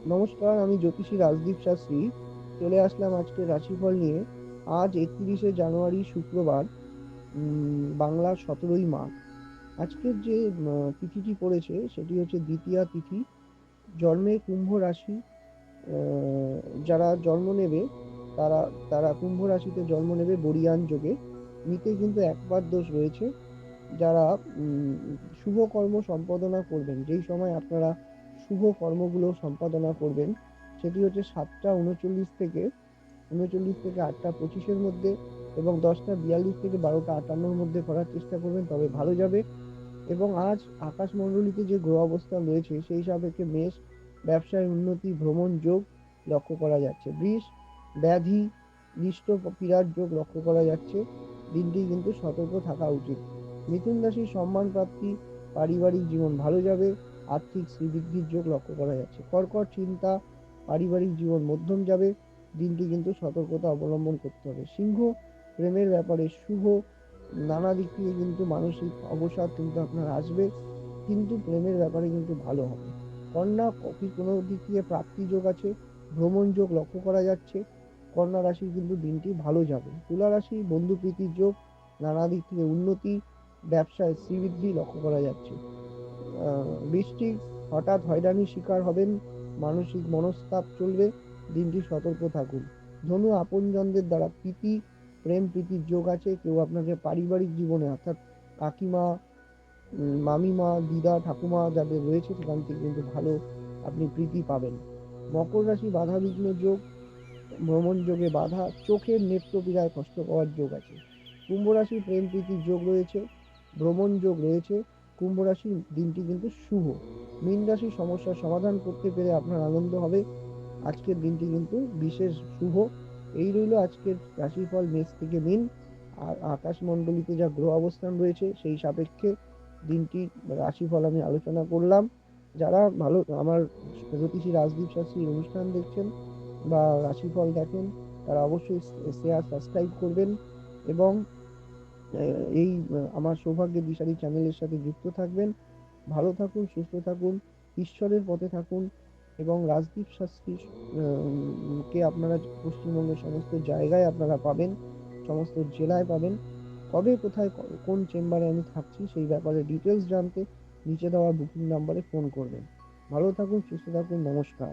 নমস্কার, আমি জ্যোতিষী রাজদীপ শাস্ত্রী চলে আসলাম আজকে রাশিফল নিয়ে। আজ 31শে জানুয়ারি শুক্রবার, বাংলার 17ই মাঘ। আজকের যে তিথিটি পড়েছে সেটি হচ্ছে দ্বিতীয়া তিথি। জন্মে কুম্ভ রাশি, আহ, যারা জন্ম নেবে তারা তারা কুম্ভ রাশিতে জন্ম নেবে বরিয়ান যোগে। মিতে কিন্তু একবার দোষ রয়েছে। যারা উম, শুভ কর্ম সম্পাদনা করবেন, যেই সময় আপনারা শুভ কর্মগুলো সম্পাদনা করবেন সেটি হচ্ছে 7টা 39 থেকে 8টা 25-এর মধ্যে এবং 10টা 42 থেকে 12টা 58-র মধ্যে করার চেষ্টা করবেন, তবে ভালো যাবে। এবং আজ আকাশমণ্ডলীতে যে গ্রহ অবস্থান রয়েছে সেই সাপেক্ষে মেষ, ব্যবসায় উন্নতি, ভ্রমণ যোগ লক্ষ্য করা যাচ্ছে। বৃষ, ব্যাধি, লিষ্ট পীড়ার যোগ লক্ষ্য করা যাচ্ছে। দিনটি কিন্তু সতর্ক থাকা উচিত। মিথুন রাশি, সম্মান প্রাপ্তি, পারিবারিক জীবন ভালো যাবে। আর্থিক শ্রীবৃদ্ধির যোগ লক্ষ্য করা যাচ্ছে। কর্কট, চিন্তা, পারিবারিক জীবন মধ্যম যাবে। দিনটি কিন্তু সতর্কতা অবলম্বন করতে হবে। সিংহ, প্রেমের ব্যাপারে শুভ, নানা দিক থেকে কিন্তু মানসিক অবসাদ কিন্তু আপনার আসবে, কিন্তু প্রেমের ব্যাপারে কিন্তু ভালো হবে। কন্যা, কোনো দিক থেকে প্রাপ্তি যোগ আছে, ভ্রমণ যোগ লক্ষ্য করা যাচ্ছে। কন্যা রাশির কিন্তু দিনটি ভালো যাবে। তুলা রাশি, বন্ধু প্রীতির যোগ, নানা দিক থেকে উন্নতি, ব্যবসায় শ্রীবৃদ্ধি লক্ষ্য করা যাচ্ছে। বৃষ্টিক, হঠাৎ হয়রানির শিকার হবেন, মানসিক মনস্তাপ চলবে, দিনটি সতর্ক থাকুন। ধনু, আপনজনদের দ্বারা প্রীতি, প্রেম প্রীতির যোগ আছে। কেউ আপনাকে পারিবারিক জীবনে অর্থাৎ কাকিমা, মামিমা, দিদা, ঠাকুমা যাদের রয়েছে সেখান থেকে কিন্তু ভালো আপনি প্রীতি পাবেন। মকর রাশি, বাধা বিঘ্ন যোগ, ভ্রমণ যোগে বাধা, চোখের নেত্রপীড়ায় কষ্ট পাওয়ার যোগ আছে। কুম্ভ রাশি, প্রেম প্রীতির যোগ রয়েছে, ভ্রমণ যোগ রয়েছে। কুম্ভ রাশির দিনটি কিন্তু শুভ। মীন রাশির সমস্যার সমাধান করতে পেরে আপনার আনন্দ হবে। আজকের দিনটি কিন্তু বিশেষ শুভ। এই রইল আজকের রাশিফল মেষ থেকে মীন। আর আকাশমণ্ডলীতে যা গ্রহ অবস্থান রয়েছে সেই সাপেক্ষে দিনটি রাশিফল আমি আলোচনা করলাম। যারা ভালো আমার জ্যোতিষী রাজদীপ শাস্ত্রীর অনুষ্ঠান দেখছেন বা রাশিফল দেখেন, তারা অবশ্যই শেয়ার সাবস্ক্রাইব করবেন এবং এই আমার সৌভাগ্যের দিশারি চ্যানেলের সাথে যুক্ত থাকবেন। ভালো থাকুন, সুস্থ থাকুন, ঈশ্বরের পথে থাকুন এবং রাজদীপ শাস্ত্রী কে আপনারা পশ্চিমবঙ্গের সমস্ত জায়গায় আপনারা পাবেন, সমস্ত জেলায় পাবেন। কবে, কোথায়, কোন চেম্বারে আমি থাকছি সেই ব্যাপারে ডিটেলস জানতে নিচে দেওয়া বুকিং নাম্বারে ফোন করবেন। ভালো থাকুন, সুস্থ থাকুন, নমস্কার।